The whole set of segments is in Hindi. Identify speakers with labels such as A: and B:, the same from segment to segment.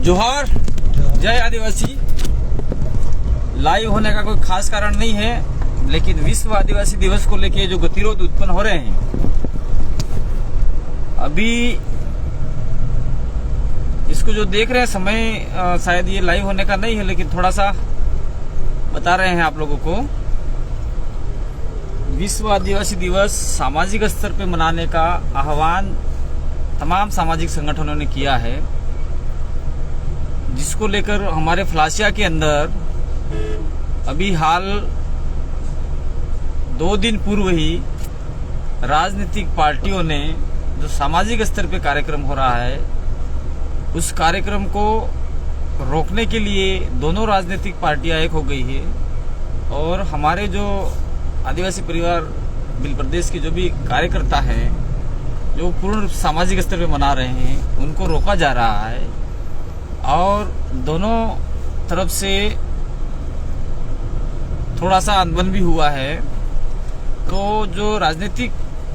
A: जोहार, जय आदिवासी। लाइव होने का कोई खास कारण नहीं है, लेकिन विश्व आदिवासी दिवस को लेके जो गतिरोध उत्पन्न हो रहे हैं, अभी इसको जो देख रहे हैं समय शायद ये लाइव होने का नहीं है, लेकिन थोड़ा सा बता रहे हैं आप लोगों को। विश्व आदिवासी दिवस सामाजिक स्तर पे मनाने का आह्वान तमाम सामाजिक संगठनों ने किया है, जिसको लेकर हमारे फ्लासिया के अंदर अभी हाल 2 दिन पूर्व ही राजनीतिक पार्टियों ने जो सामाजिक स्तर पे कार्यक्रम हो रहा है, उस कार्यक्रम को रोकने के लिए दोनों राजनीतिक पार्टियां एक हो गई है। और हमारे जो आदिवासी परिवार बिल प्रदेश के जो भी कार्यकर्ता हैं, जो पूर्ण सामाजिक स्तर पे मना रहे हैं, उनको रोका जा रहा है। और दोनों तरफ से थोड़ा सा अनबन भी हुआ है। तो जो राजनीतिक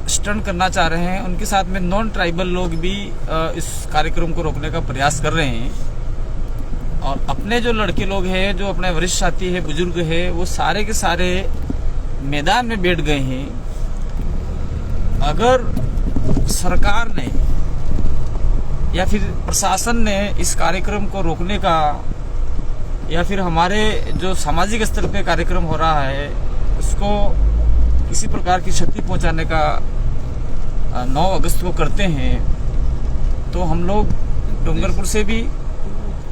A: स्टंट करना चाह रहे हैं, उनके साथ में नॉन ट्राइबल लोग भी इस कार्यक्रम को रोकने का प्रयास कर रहे हैं। और अपने जो लड़के लोग हैं, जो अपने वरिष्ठ साथी है, बुजुर्ग है, वो सारे के सारे मैदान में बैठ गए हैं। अगर सरकार ने या फिर प्रशासन ने इस कार्यक्रम को रोकने का, या फिर हमारे जो सामाजिक स्तर पे कार्यक्रम हो रहा है उसको किसी प्रकार की क्षति पहुंचाने का 9 अगस्त को करते हैं, तो हम लोग डूंगरपुर से भी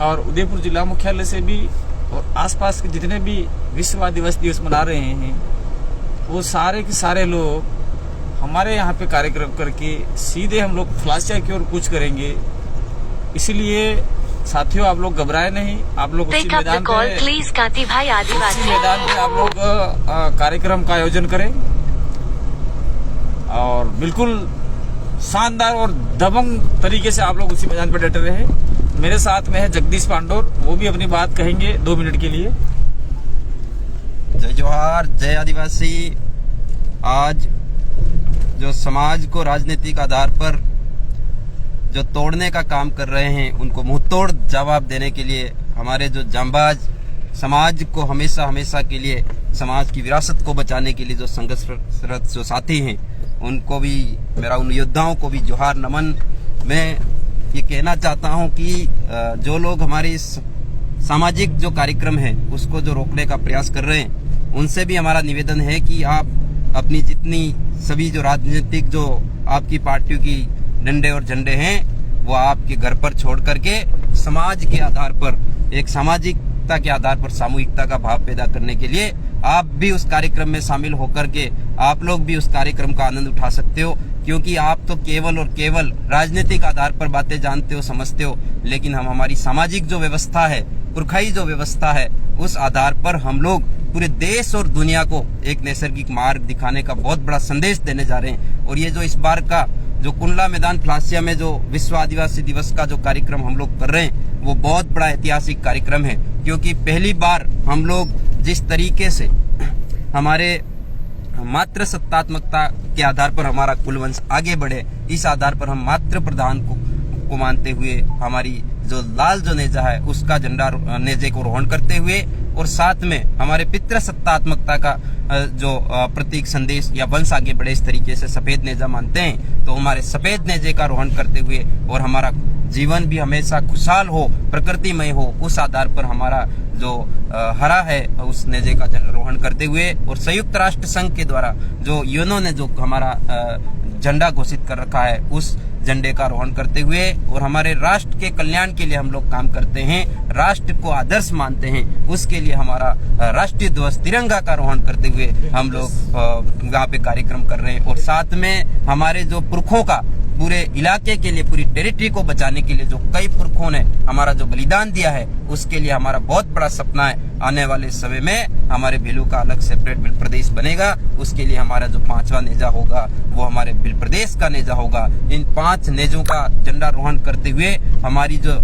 A: और उदयपुर जिला मुख्यालय से भी और आसपास के जितने भी विश्व आदिवासी दिवस मना रहे हैं, वो सारे के सारे लोग हमारे यहाँ पे कार्यक्रम करके सीधे हम लोग फ्लासिया की ओर कूच करेंगे। इसलिए साथियों, आप लोग घबराए नहीं, आप लोग उसी मैदान पे आप लोग कार्यक्रम का आयोजन करें और बिल्कुल शानदार और दबंग तरीके से आप लोग उसी मैदान पर डटे रहे। मेरे साथ में है जगदीश पांडोर, वो भी अपनी बात कहेंगे 2 मिनट के लिए।
B: जय जोहार, जय आदिवासी। आज जो समाज को राजनीतिक आधार पर जो तोड़ने का काम कर रहे हैं, उनको मुंहतोड़ जवाब देने के लिए हमारे जो जांबाज समाज को हमेशा के लिए, समाज की विरासत को बचाने के लिए जो संघर्षरत जो साथी हैं, उनको भी मेरा, उन योद्धाओं को भी जोहार नमन। मैं ये कहना चाहता हूं कि जो लोग हमारे इस सामाजिक जो कार्यक्रम है उसको जो रोकने का प्रयास कर रहे हैं, उनसे भी हमारा निवेदन है कि आप अपनी जितनी सभी जो राजनीतिक जो आपकी पार्टियों की डंडे और झंडे हैं, वो आपके घर पर छोड़ करके समाज के आधार पर, एक सामाजिकता के आधार पर सामूहिकता का भाव पैदा करने के लिए आप भी उस कार्यक्रम में शामिल होकर के आप लोग भी उस कार्यक्रम का आनंद उठा सकते हो। क्योंकि आप तो केवल और केवल राजनीतिक आधार पर बातें जानते हो, समझते हो, लेकिन हम हमारी सामाजिक जो व्यवस्था है, पुरखाई जो व्यवस्था है, उस आधार पर हम लोग पूरे देश और दुनिया को एक नैसर्गिक मार्ग दिखाने का बहुत बड़ा संदेश देने जा रहे हैं। और ये जो इस बार का जो कुंडला मैदान फ्लासिया में जो विश्व आदिवासी दिवस का जो कार्यक्रम हम लोग कर रहे हैं, वो बहुत बड़ा ऐतिहासिक कार्यक्रम है। क्योंकि पहली बार हम लोग जिस तरीके से हमारे मातृ सत्तात्मकता के आधार पर हमारा कुलवंश आगे बढ़े, इस आधार पर हम मातृ प्रधान को मानते हुए हमारी जो लाल जो नेजा है उसका झंडा नेजे को रोहण करते हुए, और साथ में हमारे पितृ सत्तात्मकता का जो प्रतीक संदेश या वंश आगे बढ़े, इस तरीके से सफेद नेजा मानते हैं, तो हमारे सफेद नेजे का रोहण करते हुए और हमारा जीवन भी हमेशा खुशहाल हो, प्रकृतिमय हो, उस आधार पर हमारा जो हरा है उस नेजे का रोहण करते हुए, और संयुक्त राष्ट्र संघ के द्वारा जो यूएनओ ने जो हमारा झंडा घोषित कर रखा है, उस झंडे का रोहण करते हुए, और हमारे राष्ट्र के कल्याण के लिए हम लोग काम करते हैं, राष्ट्र को आदर्श मानते हैं, उसके लिए हमारा राष्ट्रीय ध्वज तिरंगा का रोहण करते हुए हम लोग वहाँ पे कार्यक्रम कर रहे हैं। और साथ में हमारे जो पुरखों का पूरे इलाके के लिए, पूरी टेरिटरी को बचाने के लिए जो कई पुरखों ने हमारा जो बलिदान दिया है, उसके लिए हमारा बहुत बड़ा सपना है, आने वाले समय में हमारे भिलू का अलग सेपरेट बिल प्रदेश बनेगा। उसके लिए हमारा जो 5वां नेजा होगा वो हमारे बिल प्रदेश का नेजा होगा। इन 5 नेजों का झंडा रोहण करते हुए हमारी जो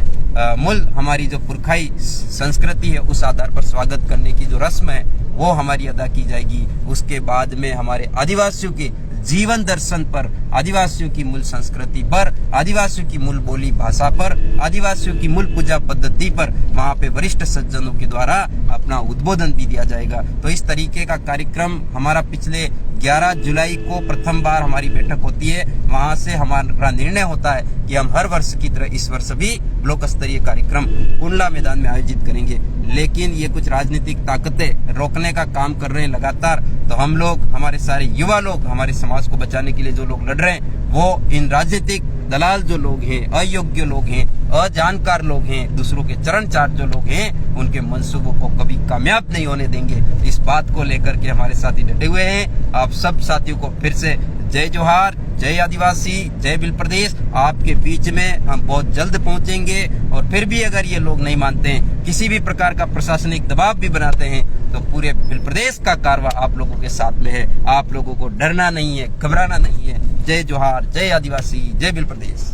B: हमारी जो पुरखाई संस्कृति है, उस आधार पर स्वागत करने की जो रस्म है वो हमारी अदा की जाएगी। उसके बाद में हमारे आदिवासियों के जीवन दर्शन पर आदिवासियों की मूल संस्कृति पर, आदिवासियों की मूल बोली भाषा पर, आदिवासियों की मूल पूजा पद्धति पर वहाँ पे वरिष्ठ सज्जनों के द्वारा अपना उद्बोधन भी दिया जाएगा। तो इस तरीके का कार्यक्रम हमारा पिछले 11 जुलाई को प्रथम बार हमारी बैठक होती है। वहां से हमारा निर्णय होता है कि हम हर वर्ष की तरह इस वर्ष भी ब्लॉक स्तरीय कार्यक्रम कुंडला मैदान में आयोजित करेंगे। लेकिन ये कुछ राजनीतिक ताकतें रोकने का काम कर रहे हैं लगातार। तो हम लोग, हमारे सारे युवा लोग, हमारे समाज को बचाने के लिए जो लोग लड़ रहे हैं, वो इन राजनीतिक दलाल जो लोग हैं, अयोग्य लोग हैं, अजानकार लोग हैं, दूसरों के चरण चाट जो लोग हैं, उनके मंसूबों को कभी कामयाब नहीं होने देंगे। इस बात को लेकर के हमारे साथी डटे हुए हैं। आप सब साथियों को फिर से जय जोहार, जय आदिवासी, जय बिल प्रदेश। आपके बीच में हम बहुत जल्द पहुंचेंगे। और फिर भी अगर ये लोग नहीं मानते हैं, किसी भी प्रकार का प्रशासनिक दबाव भी बनाते हैं, तो पूरे बिल प्रदेश का कारवा आप लोगों के साथ में है। आप लोगों को डरना नहीं है, घबराना नहीं है। जय जोहार, जय आदिवासी, जय बिल प्रदेश।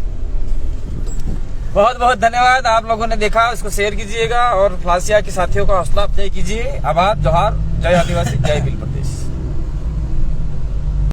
A: बहुत बहुत धन्यवाद। आप लोगों ने देखा, इसको शेयर कीजिएगा और फ्लासिया के साथियों का हौसला अफजाई कीजिए। आबाद, जोहार, जय आदिवासी, जय बिल प्रदेश।